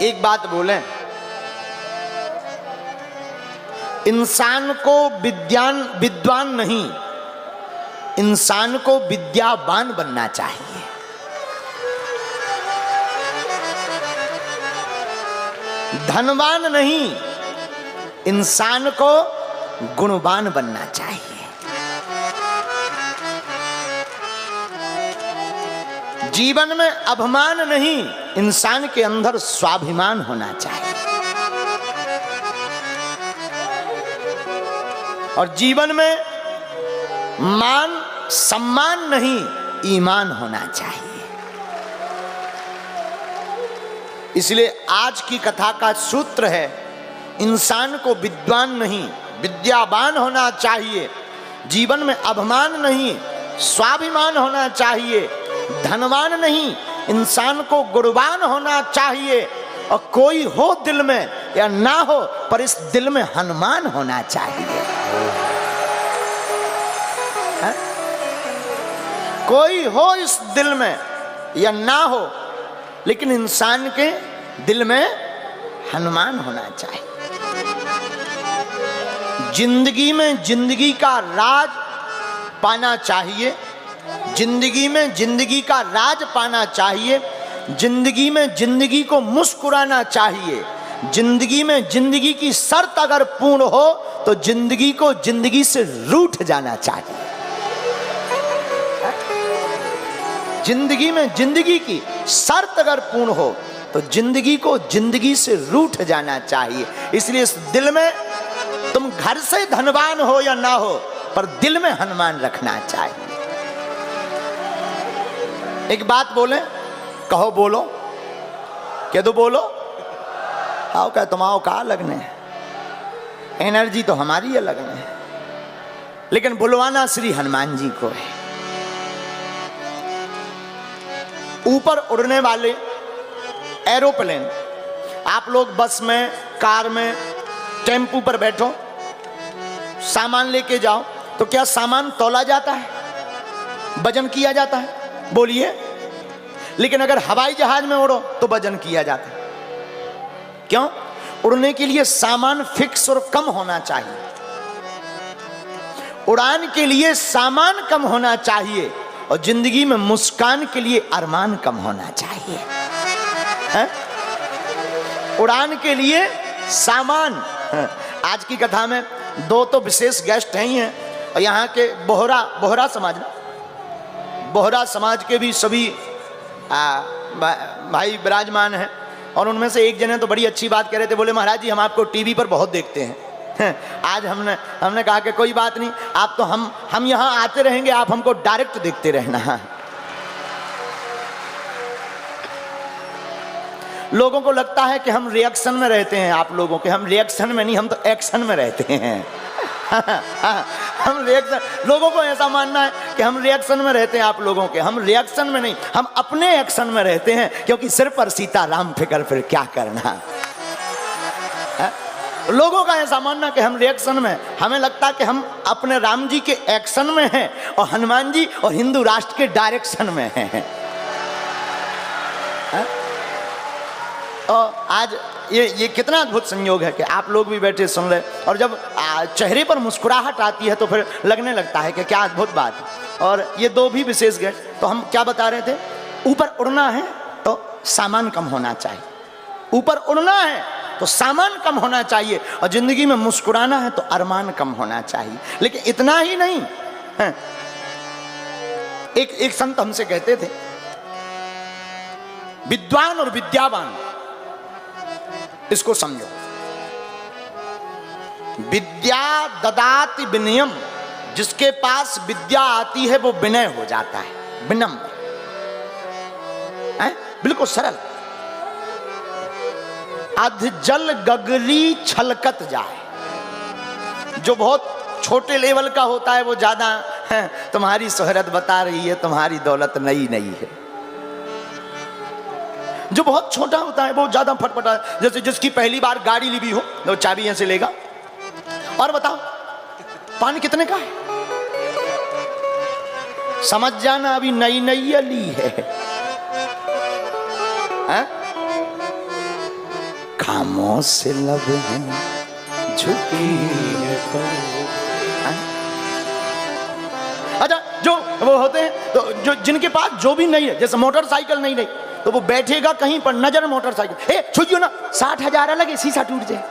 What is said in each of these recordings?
एक बात बोलें, इंसान को विद्वान नहीं, इंसान को विद्यावान बनना चाहिए। धनवान नहीं, इंसान को गुणवान बनना चाहिए। जीवन में अभिमान नहीं, इंसान के अंदर स्वाभिमान होना चाहिए। और जीवन में मान सम्मान नहीं, ईमान होना चाहिए। इसलिए आज की कथा का सूत्र है, इंसान को विद्वान नहीं विद्यावान होना चाहिए। जीवन में अभिमान नहीं, स्वाभिमान होना चाहिए। धनवान नहीं, इंसान को गुणवान होना चाहिए। और कोई हो दिल में या ना हो, पर इस दिल में हनुमान होना चाहिए। है? कोई हो इस दिल में या ना हो, लेकिन इंसान के दिल में हनुमान होना चाहिए। जिंदगी में जिंदगी का राज पाना चाहिए। जिंदगी में जिंदगी का राज पाना चाहिए। जिंदगी में जिंदगी को मुस्कुराना चाहिए। जिंदगी में जिंदगी की शर्त अगर पूर्ण हो तो जिंदगी को जिंदगी से रूठ जाना चाहिए। जिंदगी में जिंदगी की शर्त अगर पूर्ण हो तो जिंदगी को जिंदगी से रूठ जाना चाहिए। इसलिए इस दिल में, तुम घर से धनवान हो या ना हो, पर दिल में हनुमान रखना चाहिए। एक बात बोले, कहो बोलो, कह दो बोलो। आओ क्या तुम आओ, कहा लगने, एनर्जी तो हमारी अलग है, लेकिन बुलवाना श्री हनुमान जी को है। ऊपर उड़ने वाले एरोप्लेन, आप लोग बस में, कार में, टेम्पू पर बैठो, सामान लेके जाओ, तो क्या सामान तौला जाता है, वजन किया जाता है? बोलिए। लेकिन अगर हवाई जहाज में उड़ो तो वजन किया जाता है। क्यों? उड़ने के लिए सामान फिक्स और कम होना चाहिए। उड़ान के लिए सामान कम होना चाहिए, और जिंदगी में मुस्कान के लिए अरमान कम होना चाहिए। है? उड़ान के लिए सामान। आज की कथा में दो तो विशेष गेस्ट हैं ही हैं, और यहाँ के बोहरा समाज, बोहरा समाज के भी सभी भाई विराजमान हैं। और उनमें से एक जने तो बड़ी अच्छी बात कह रहे थे, बोले महाराज जी हम आपको टीवी पर बहुत देखते हैं। आज हमने कहा कि कोई बात नहीं, आप तो हम यहाँ आते रहेंगे, आप हमको डायरेक्ट देखते रहना। लोगों को लगता है कि हम रिएक्शन में रहते हैं आप लोगों के, हम रिएक्शन में नहीं, हम तो एक्शन में रहते हैं। हम रिएक्शन, लोगों को ऐसा मानना है कि हम रिएक्शन में रहते हैं आप लोगों के, हम रिएक्शन में नहीं, हम अपने एक्शन में रहते हैं, क्योंकि सिर पर सीताराम फिकर फिर क्या करना। है? लोगों का ऐसा मानना कि हम रिएक्शन में, हमें लगता है कि हम अपने राम जी के एक्शन में हैं और हनुमान जी और हिंदू राष्ट्र के डायरेक्शन में हैं। है? और आज ये कितना अद्भुत संयोग है कि आप लोग भी बैठे सुन रहे, और जब चेहरे पर मुस्कुराहट आती है तो फिर लगने लगता है कि क्या अद्भुत बात है। और ये दो भी विशेष गेस्ट, तो हम क्या बता रहे थे, ऊपर उड़ना है तो सामान कम होना चाहिए। ऊपर उड़ना है तो सामान कम होना चाहिए, और जिंदगी में मुस्कुराना है तो अरमान कम होना चाहिए। लेकिन इतना ही नहीं है। एक संत हमसे कहते थे, विद्वान और विद्यावान, इसको समझो। विद्या ददाति विनयम, जिसके पास विद्या आती है वो विनय हो जाता है, विनम्र है, बिल्कुल सरल। अध जल गगरी छलकत जाए, जो बहुत छोटे लेवल का होता है वो ज्यादा है, तुम्हारी शोहरत बता रही है, तुम्हारी दौलत नई नई है। जो बहुत छोटा होता है वो ज्यादा फटफटा, जैसे जिसकी पहली बार गाड़ी ली हो तो चाबी यहां से लेगा, और बताओ पानी कितने का है, समझ जाना अभी नई नई ली है। कामों से लब हैं झुकी है अच्छा, जो वो होते हैं तो जो जिनके पास जो भी नहीं है, जैसे मोटरसाइकिल नहीं रही तो वो बैठेगा कहीं पर, नजर मोटरसाइकिल, छुइयो ना 60,000 अलग शीशा टूट जाए,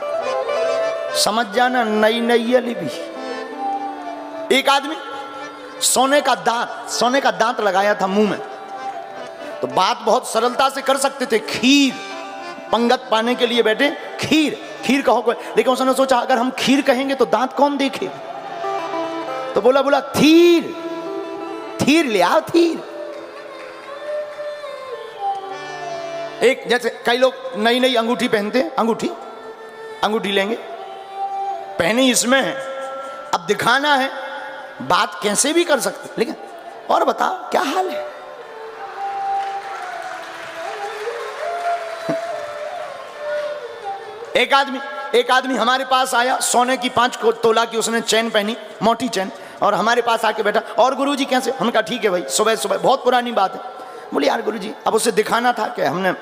समझ जाना नई नई अली भी। एक आदमी सोने का दांत लगाया था मुंह में, तो बात बहुत सरलता से कर सकते थे, खीर पंगत पाने के लिए बैठे, खीर कहो कोई, लेकिन उसने सोचा अगर हम खीर कहेंगे तो दांत कौन देखे, तो बोला थीर ले आओ थीर। एक जैसे कई लोग नई नई अंगूठी पहनते हैं, अंगूठी लेंगे, पहनी इसमें है, अब दिखाना है, बात कैसे भी कर सकते, लेकिन और बताओ क्या हाल है। एक आदमी हमारे पास आया, सोने की 5 तोला की उसने चैन पहनी, मोटी चैन, और हमारे पास आके बैठा, और गुरुजी कैसे, हमने कहा ठीक है भाई, सुबह बहुत पुरानी बात है। बोले यार गुरुजी, अब उसे दिखाना था कि हमने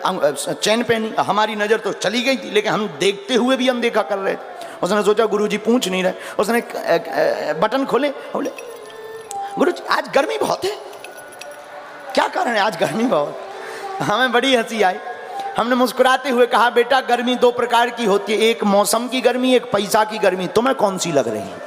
चैन पहनी, हमारी नजर तो चली गई थी, लेकिन हम देखते हुए भी अनदेखा कर रहे थे। उसने सोचा गुरुजी पूछ नहीं रहे, उसने बटन खोले, बोले गुरुजी आज गर्मी बहुत है, क्या कारण है आज गर्मी बहुत। हमें बड़ी हंसी आई, हमने मुस्कुराते हुए कहा बेटा गर्मी 2 प्रकार की होती है, एक मौसम की गर्मी, एक पैसा की गर्मी, तुम्हें कौन सी लग रही है?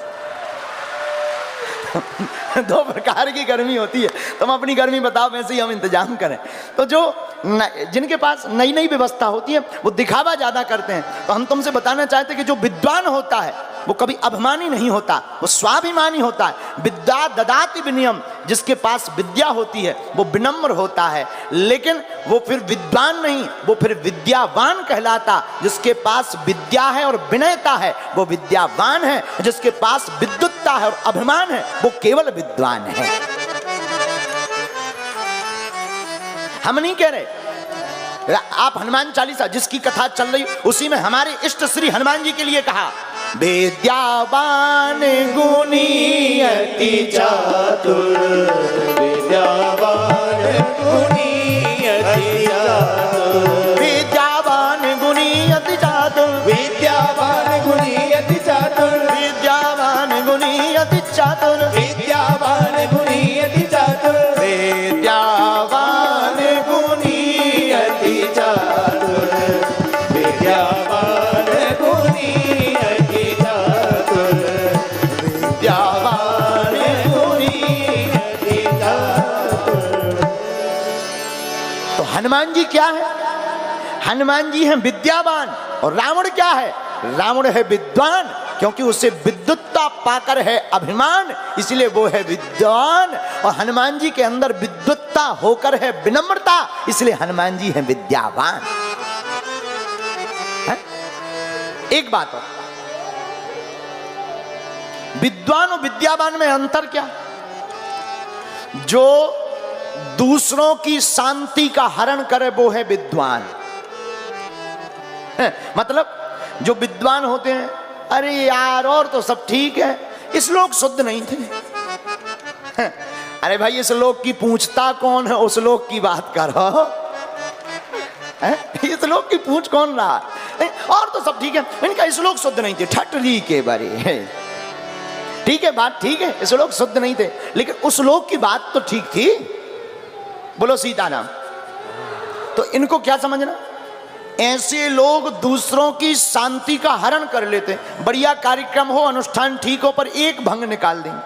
2 प्रकार की गर्मी होती है, तुम अपनी गर्मी बताओ, वैसे ही हम इंतजाम करें। तो जो जिनके पास नई नई व्यवस्था होती है वो दिखावा ज्यादा करते हैं। तो हम तुमसे बताना चाहते हैं कि जो विद्वान होता है वो कभी अभिमानी नहीं होता, वो स्वाभिमानी होता है। विद्या ददाति विनयम, जिसके पास विद्या होती है वो विनम्र होता है, लेकिन वो फिर विद्वान नहीं, वो फिर विद्यावान कहलाता। जिसके पास विद्या है और विनयता है वो विद्यावान है, जिसके पास विद्वत्ता है और अभिमान है वो केवल विद्वान है। हम नहीं कह रहे, आप हनुमान चालीसा जिसकी कथा चल रही उसी में हमारे इष्ट श्री हनुमान जी के लिए कहा, विद्यावान गुणी अति चातुर, विद्यावान गुणी अति चातुर, विद्यावान गुणी अति चातुर, विद्यावान गुणी अति चातुर, विद्यावान गुणी अति चातुर, विद्यावान गुणी अति चातुर, विद्यावान गुणी अति चातुर, विद्यावान गुणी अति चातुर, विद्यावान गुणी अति चातुर। तो हनुमान जी क्या है? हनुमान जी हैं विद्यावान। और रावण क्या है? रावण है विद्वान, क्योंकि उसे विद्वत्ता पाकर है अभिमान, इसलिए वो है विद्वान। और हनुमान जी के अंदर विद्वत्ता होकर है विनम्रता, इसलिए हनुमान जी हैं विद्यावान। है? एक बात और, विद्वान और विद्यावान में अंतर क्या? जो दूसरों की शांति का हरण करे वो है विद्वान। मतलब जो विद्वान होते हैं, अरे यार और तो सब ठीक है, इस लोग शुद्ध नहीं थे। अरे भाई इस लोग की पूछता कौन है, उस लोग की बात करो। इस लोग की पूछ कौन रहा? और तो सब ठीक है, इनका इस लोग शुद्ध नहीं थे, ठटरी के बारे है। ठीक है, बात ठीक है, इस लोग शुद्ध नहीं थे, लेकिन उस लोग की बात तो ठीक थी। बोलो सीताराम। तो इनको क्या समझना, ऐसे लोग दूसरों की शांति का हरण कर लेते। बढ़िया कार्यक्रम हो, अनुष्ठान ठीक हो, पर एक भंग निकाल देंगे,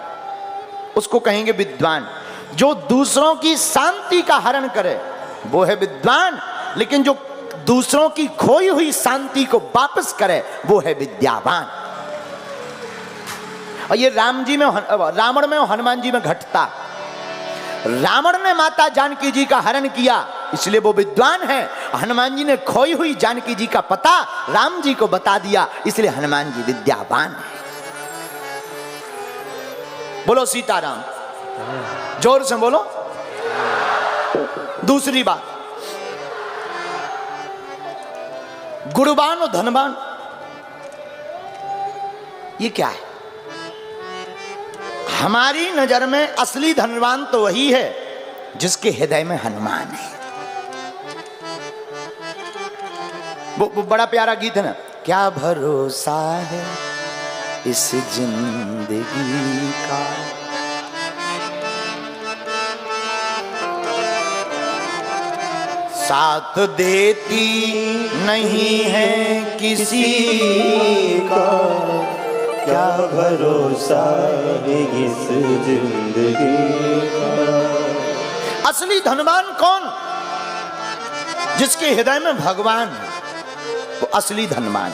उसको कहेंगे विद्वान। जो दूसरों की शांति का हरण करे वो है विद्वान, लेकिन जो दूसरों की खोई हुई शांति को वापस करे वो है विद्यावान। और ये रावण में और हनुमान जी में घटता। रावण ने माता जानकी जी का हरण किया, इसलिए वो विद्वान है। हनुमान जी ने खोई हुई जानकी जी का पता राम जी को बता दिया, इसलिए हनुमान जी विद्यावान है। बोलो सीताराम, जोर से बोलो। दूसरी बात, गुणवान और धनवान, ये क्या है? हमारी नजर में असली धनवान तो वही है जिसके हृदय में हनुमान है। वो बड़ा प्यारा गीत है ना, क्या भरोसा है इस जिंदगी का, साथ देती नहीं है किसी का, क्या भरोसा है इस जिंदगी का। असली धनवान कौन? जिसके हृदय में भगवान है, वो असली धनवान।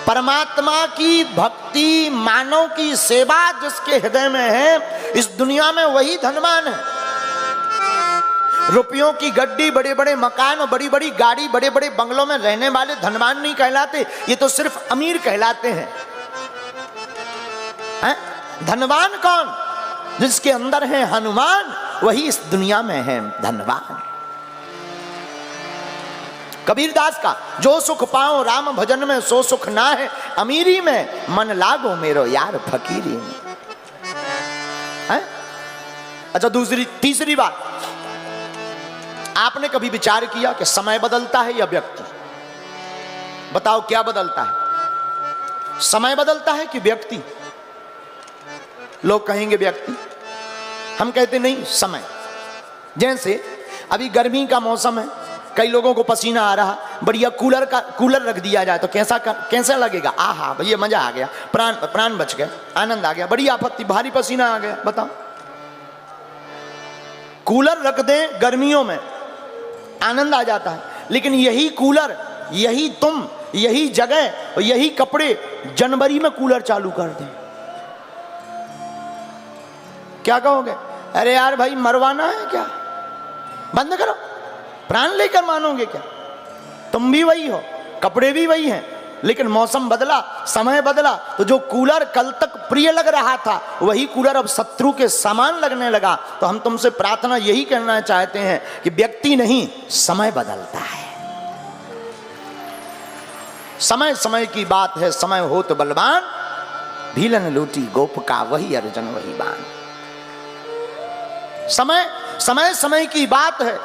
परमात्मा की भक्ति, मानव की सेवा जिसके हृदय में है, इस दुनिया में वही धनवान है। रुपयों की गड्डी, बड़े बड़े मकान और बड़ी बड़ी गाड़ी, बड़े बड़े बंगलों में रहने वाले धनवान नहीं कहलाते, ये तो सिर्फ अमीर कहलाते हैं। धनवान कौन? जिसके अंदर है हनुमान, वही इस दुनिया में है धनवान। कबीरदास का, जो सुख पाओ राम भजन में सो सुख ना है अमीरी में, मन लागो मेरो यार फकीरी में। अच्छा, तीसरी बात, आपने कभी विचार किया कि समय बदलता है या व्यक्ति? बताओ क्या बदलता है, समय बदलता है कि व्यक्ति? लोग कहेंगे व्यक्ति, हम कहते नहीं समय। जैसे अभी गर्मी का मौसम है, कई लोगों को पसीना आ रहा, बढ़िया कूलर रख दिया जाए तो कैसा लगेगा? आहा भैया मजा आ गया, प्राण बच गए, आनंद आ गया। बड़ी आपत्ति, भारी पसीना आ गया। बताओ, कूलर रख दें गर्मियों में, आनंद आ जाता है, लेकिन यही कूलर, यही तुम, यही जगह और यही कपड़े जनवरी में कूलर चालू कर दें, क्या कहोगे? अरे यार भाई, मरवाना है क्या? बंद करो, प्राण लेकर मानोगे क्या? तुम भी वही हो, कपड़े भी वही हैं, लेकिन मौसम बदला, समय बदला, तो जो कूलर कल तक प्रिय लग रहा था, वही कूलर अब शत्रु के समान लगने लगा। तो हम तुमसे प्रार्थना यही करना चाहते हैं कि व्यक्ति नहीं, समय बदलता है। समय समय की बात है, समय हो तो बलवान, भीलन लूटी गोप का वही अर्जुन वही बाण। समय समय समय की बात है,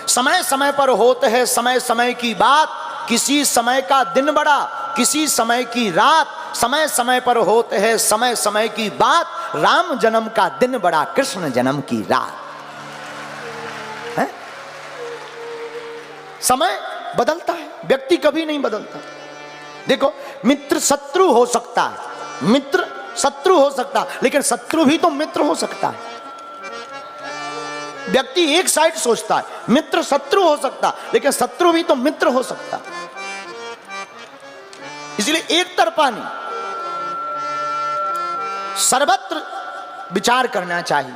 समय समय पर होते है समय समय की बात। किसी समय का दिन बड़ा, किसी समय की रात, समय समय पर होते है समय समय की बात। राम जन्म का दिन बड़ा, कृष्ण जन्म की रात है? समय बदलता है, व्यक्ति कभी नहीं बदलता। देखो, मित्र शत्रु हो सकता है, मित्र शत्रु हो सकता है, लेकिन शत्रु भी तो मित्र हो सकता है। व्यक्ति एक साइड सोचता है, मित्र शत्रु हो सकता, लेकिन शत्रु भी तो मित्र हो सकता। इसलिए एक तरफा नहीं, सर्वत्र विचार करना चाहिए।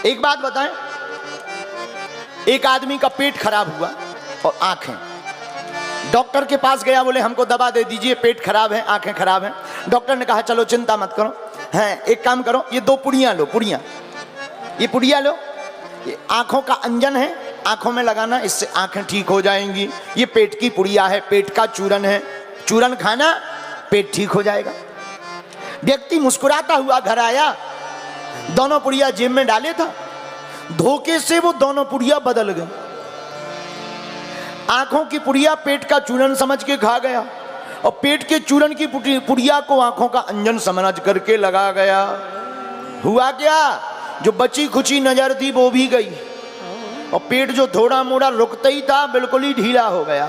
एक बात बताएं, एक आदमी का पेट खराब हुआ और आंखें, डॉक्टर के पास गया, बोले हमको दवा दे दीजिए, पेट खराब है, आंखें खराब हैं। डॉक्टर ने कहा चलो चिंता मत करो, हैं एक काम करो, ये 2 पुड़ियां लो, ये पुड़िया लो, ये आंखों का अंजन है, आंखों में लगाना, इससे आंखें ठीक हो जाएंगी। ये पेट की पुड़िया है, पेट का चूरन है, चूरन खाना, पेट ठीक हो जाएगा। व्यक्ति मुस्कुराता हुआ घर आया, दोनों पुड़िया जेब में डाले था, धोखे से वो दोनों पुड़िया बदल गई। आंखों की पुड़िया पेट का चूरन समझ के खा गया, और पेट के चूरन की पुड़िया को आंखों का अंजन समझ करके लगा गया। हुआ क्या? जो बची खुची नजर थी वो भी गई, और पेट जो थोड़ा मोड़ा रुकता ही था, बिल्कुल ही ढीला हो गया।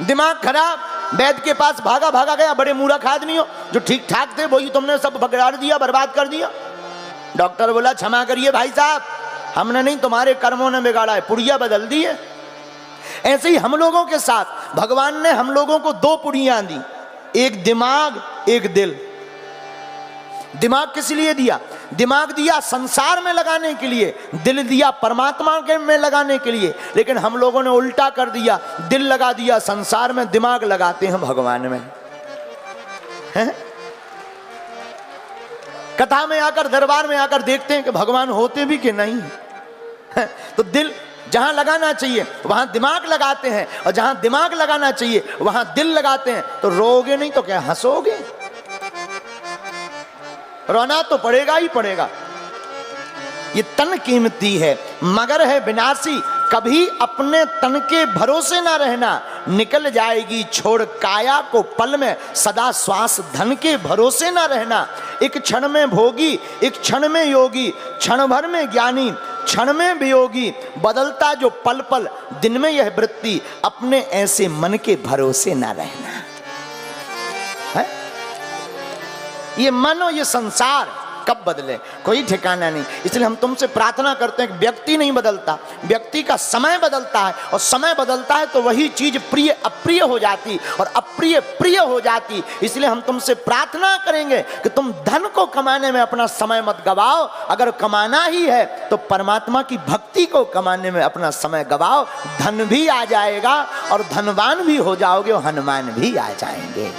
दिमाग खराब, वैद्य के पास भागा गया। बड़े मूर्ख आदमी हो, जो ठीक ठाक थे वही तुमने सब बगाड़ दिया, बर्बाद कर दिया। डॉक्टर बोला क्षमा करिए भाई साहब, हमने नहीं, तुम्हारे कर्मों ने बिगाड़ा है, पुड़िया बदल दी है। ऐसे ही हम लोगों के साथ भगवान ने हम लोगों को 2 पुड़ियां दी, एक दिमाग एक दिल। दिमाग किस लिए दिया? दिमाग दिया संसार में लगाने के लिए, दिल दिया परमात्मा के में लगाने के लिए। लेकिन हम लोगों ने उल्टा कर दिया, दिल लगा दिया संसार में, दिमाग लगाते हैं भगवान में। है? कथा में आकर, दरबार में आकर देखते हैं कि भगवान होते भी कि नहीं है? तो दिल जहां लगाना चाहिए वहां दिमाग लगाते हैं, और जहां दिमाग लगाना चाहिए वहां दिल लगाते हैं। तो रोगे नहीं तो क्या हंसोगे? रोना तो पड़ेगा ही पड़ेगा। ये तन कीमती है मगर है विनाशी, कभी अपने तन के भरोसे ना रहना, निकल जाएगी छोड़ काया को पल में, सदा श्वास धन के भरोसे ना रहना। एक क्षण में भोगी एक क्षण में योगी, क्षण भर में ज्ञानी क्षण में वियोगी, बदलता जो पल पल दिन में यह वृत्ति, अपने ऐसे मन के भरोसे ना रहना है। ये मन और ये संसार कब बदले कोई ठिकाना नहीं। इसलिए हम तुमसे प्रार्थना करते हैं कि व्यक्ति नहीं बदलता, व्यक्ति का समय बदलता है, और समय बदलता है तो वही चीज प्रिय अप्रिय हो जाती और अप्रिय प्रिय हो जाती। इसलिए हम तुमसे प्रार्थना करेंगे कि तुम धन को कमाने में अपना समय मत गवाओ, अगर कमाना ही है तो परमात्मा की भक्ति को कमाने में अपना समय गवाओ, धन भी आ जाएगा और धनवान भी हो जाओगे और हनुमान भी आ जाएंगे।